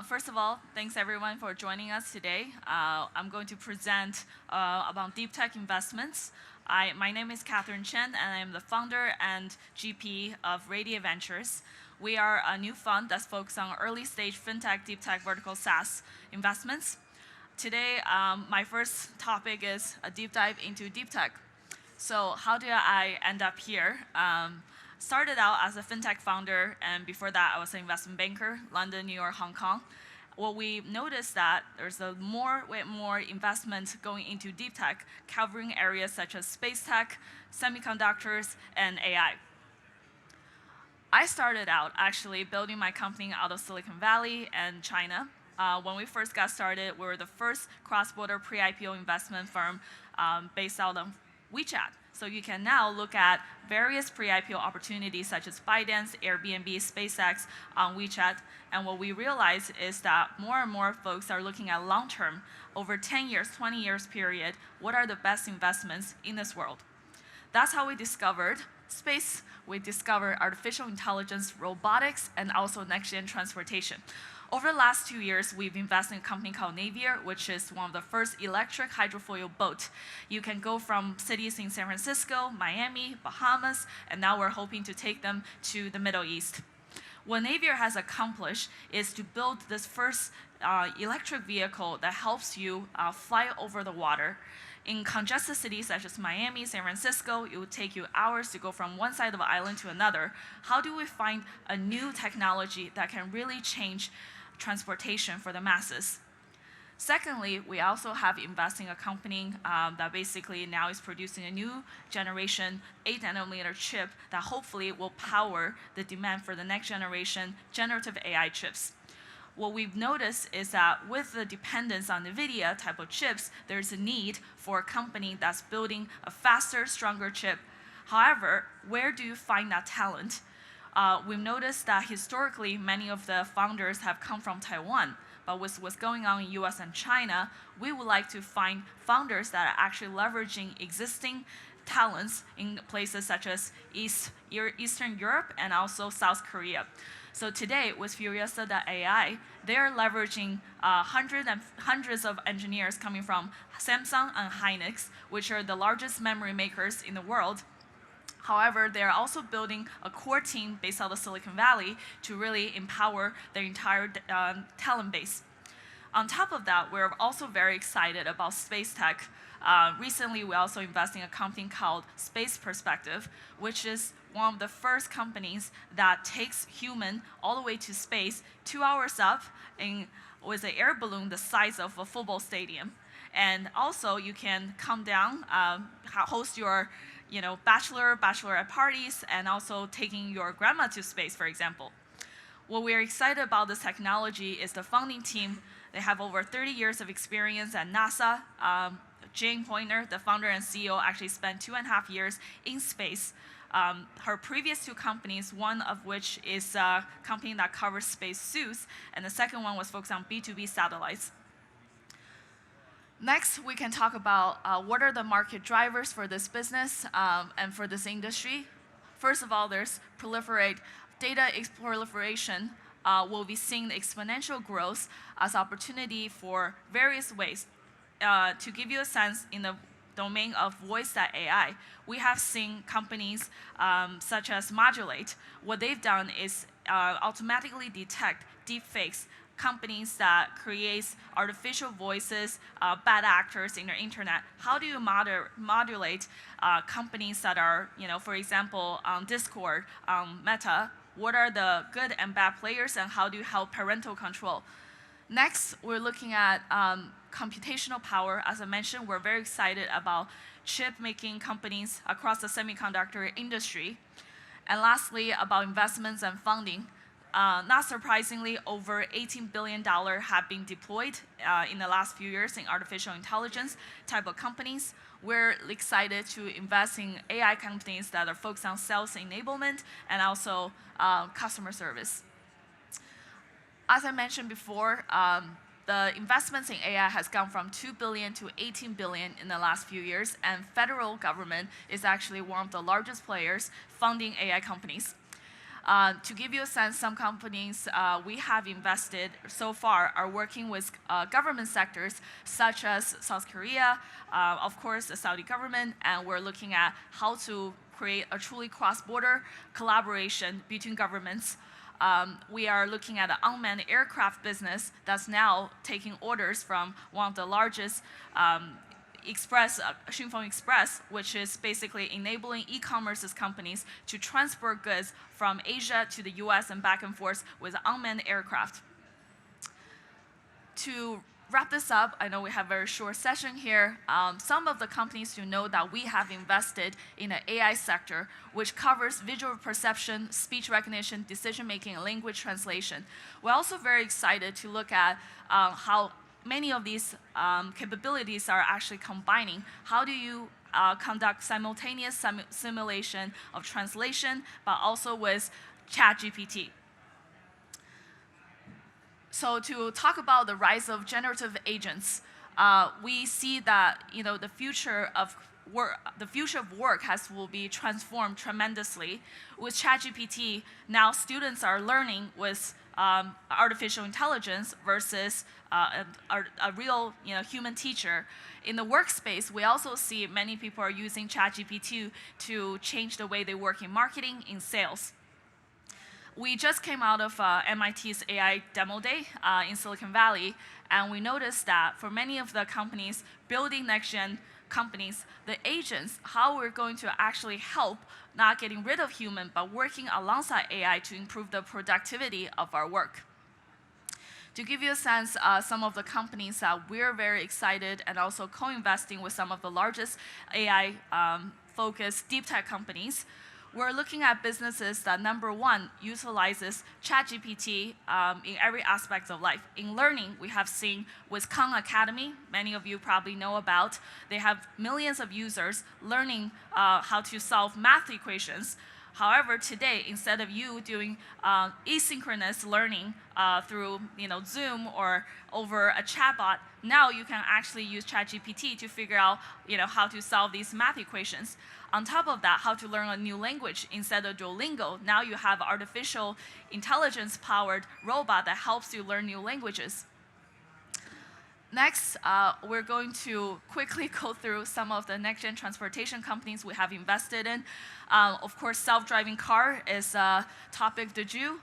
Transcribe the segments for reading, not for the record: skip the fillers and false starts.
First of all, thanks everyone for joining us today. I'm going to present about deep tech investments. My name is Cathryn Chen, and I am the founder and GP of Radiate Ventures. We are a new fund that's focused on early stage fintech, deep tech, vertical SaaS investments. Today, my first topic is a deep dive into deep tech. So how did I end up here? Started out as a fintech founder, and before that, I was an investment banker, London, New York, Hong Kong. Well, we noticed that there's way more investment going into deep tech, covering areas such as space tech, semiconductors, and AI. I started out actually building my company out of Silicon Valley and China. When we first got started, we were the first cross-border pre-IPO investment firm based out of WeChat. So you can now look at various pre-IPO opportunities such as ByteDance, Airbnb, SpaceX on WeChat. And what we realize is that more and more folks are looking at long-term, over 10 years, 20 years period, what are the best investments in this world? That's how we discovered space. We discovered artificial intelligence, robotics, and also next-gen transportation. Over the last 2 years, we've invested in a company called Navier, which is one of the first electric hydrofoil boat. You can go from cities in San Francisco, Miami, Bahamas, and now we're hoping to take them to the Middle East. What Navier has accomplished is to build this first electric vehicle that helps you fly over the water. In congested cities such as Miami, San Francisco, it would take you hours to go from one side of the island to another. How do we find a new technology that can really change transportation for the masses? Secondly, we also have invested in a company that basically now is producing a new generation 8-nanometer chip that hopefully will power the demand for the next generation generative AI chips. What we've noticed is that with the dependence on NVIDIA type of chips, there's a need for a company that's building a faster, stronger chip. However, where do you find that talent? We've noticed that historically, many of the founders have come from Taiwan. But with what's going on in US and China, we would like to find founders that are actually leveraging existing talents in places such as Eastern Europe and also South Korea. So today, with Furiosa.ai, they're leveraging hundreds of engineers coming from Samsung and Hynix, which are the largest memory makers in the world. However, they're also building a core team based out of Silicon Valley to really empower their entire talent base. On top of that, we're also very excited about space tech. Recently, we also invested in a company called Space Perspective, which is one of the first companies that takes human all the way to space, 2 hours up with an air balloon the size of a football stadium. And also, you can come down, host your bachelorette parties, and also taking your grandma to space, for example. What we're excited about this technology is the founding team. They have over 30 years of experience at NASA. Jane Pointer, the founder and CEO, actually spent 2.5 years in space. Her previous two companies, one of which is a company that covers space suits, and the second one was focused on B2B satellites. Next, we can talk about what are the market drivers for this business and for this industry. First of all, there's data proliferation. We'll be seeing the exponential growth as opportunity for various ways. To give you a sense, in the domain of voice.ai, we have seen companies such as Modulate. What they've done is automatically detect deepfakes, companies that create artificial voices, bad actors in the internet. How do you modulate companies that are, for example, on Discord, Meta? What are the good and bad players, and how do you help parental control? Next, we're looking at computational power. As I mentioned, we're very excited about chip-making companies across the semiconductor industry. And lastly, about investments and funding. Not surprisingly, over $18 billion have been deployed in the last few years in artificial intelligence type of companies. We're excited to invest in AI companies that are focused on sales enablement and also customer service. As I mentioned before, the investments in AI has gone from $2 billion to $18 billion in the last few years, and federal government is actually one of the largest players funding AI companies. To give you a sense, some companies we have invested so far are working with government sectors such as South Korea, of course, the Saudi government, and we're looking at how to create a truly cross-border collaboration between governments. We are looking at an unmanned aircraft business that's now taking orders from one of the largest Xinfeng Express, which is basically enabling e-commerce companies to transport goods from Asia to the US and back and forth with unmanned aircraft. To wrap this up, I know we have a very short session here. Some of the companies you know that we have invested in the AI sector, which covers visual perception, speech recognition, decision-making, and language translation. We're also very excited to look at how many of these capabilities are actually combining. How do you conduct simultaneous simulation of translation, but also with ChatGPT? So to talk about the rise of generative agents, we see that the future of work will be transformed tremendously. With ChatGPT, now students are learning with artificial intelligence versus a real human teacher. In the workspace, we also see many people are using ChatGPT to change the way they work in marketing, in sales. We just came out of MIT's AI Demo Day in Silicon Valley, and we noticed that for many of the companies building next-gen companies, the agents, how we're going to actually help not getting rid of human, but working alongside AI to improve the productivity of our work. To give you a sense, some of the companies that we're very excited and also co-investing with some of the largest AI-focused deep tech companies. We're looking at businesses that, number one, utilizes ChatGPT in every aspect of life. In learning, we have seen with Khan Academy, many of you probably know about, they have millions of users learning how to solve math equations. However, today, instead of you doing asynchronous learning through Zoom or over a chatbot, now you can actually use ChatGPT to figure out how to solve these math equations. On top of that, how to learn a new language instead of Duolingo. Now you have artificial intelligence-powered robot that helps you learn new languages. Next, we're going to quickly go through some of the next-gen transportation companies we have invested in. Of course, self-driving car is a topic du jour.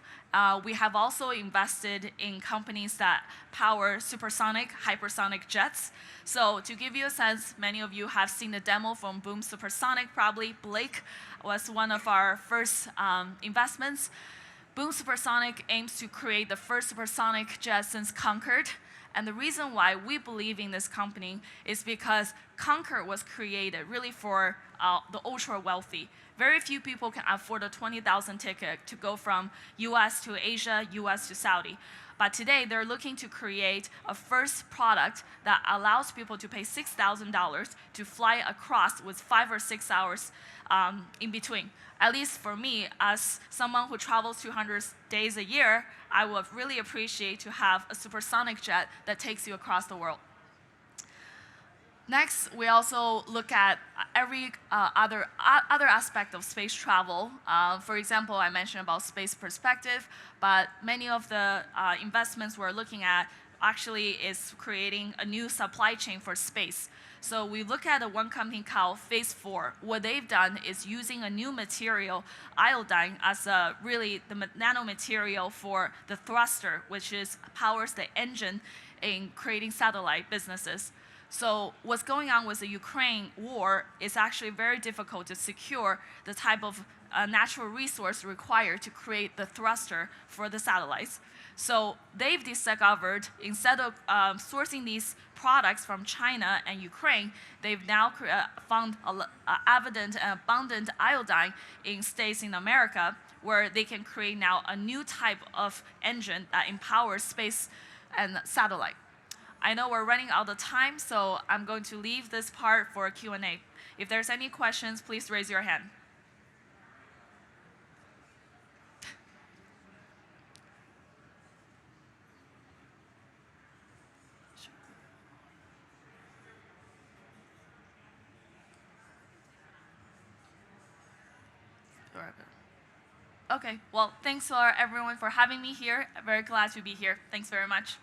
We have also invested in companies that power supersonic, hypersonic jets. So to give you a sense, many of you have seen the demo from Boom Supersonic, probably. Blake was one of our first investments. Boom Supersonic aims to create the first supersonic jet since Concorde. And the reason why we believe in this company is because Concorde was created really for the ultra wealthy. Very few people can afford a 20,000 ticket to go from US to Asia, US to Saudi. But today, they're looking to create a first product that allows people to pay $6,000 to fly across with 5 or 6 hours in between. At least for me, as someone who travels 200 days a year, I would really appreciate to have a supersonic jet that takes you across the world. Next, we also look at every other aspect of space travel. For example, I mentioned about space perspective, but many of the investments we're looking at actually is creating a new supply chain for space. So we look at one company called Phase 4. What they've done is using a new material, iodine, as really the nanomaterial for the thruster, which powers the engine in creating satellite businesses. So what's going on with the Ukraine war is actually very difficult to secure the type of natural resource required to create the thruster for the satellites. So they've discovered, instead of sourcing these products from China and Ukraine, they've now found evident and abundant iodine in states in America, where they can create now a new type of engine that empowers space and satellite. I know we're running out of time, so I'm going to leave this part for a Q&A. If there's any questions, please raise your hand. Sure. Okay, well, thanks for everyone for having me here. Very glad to be here. Thanks very much.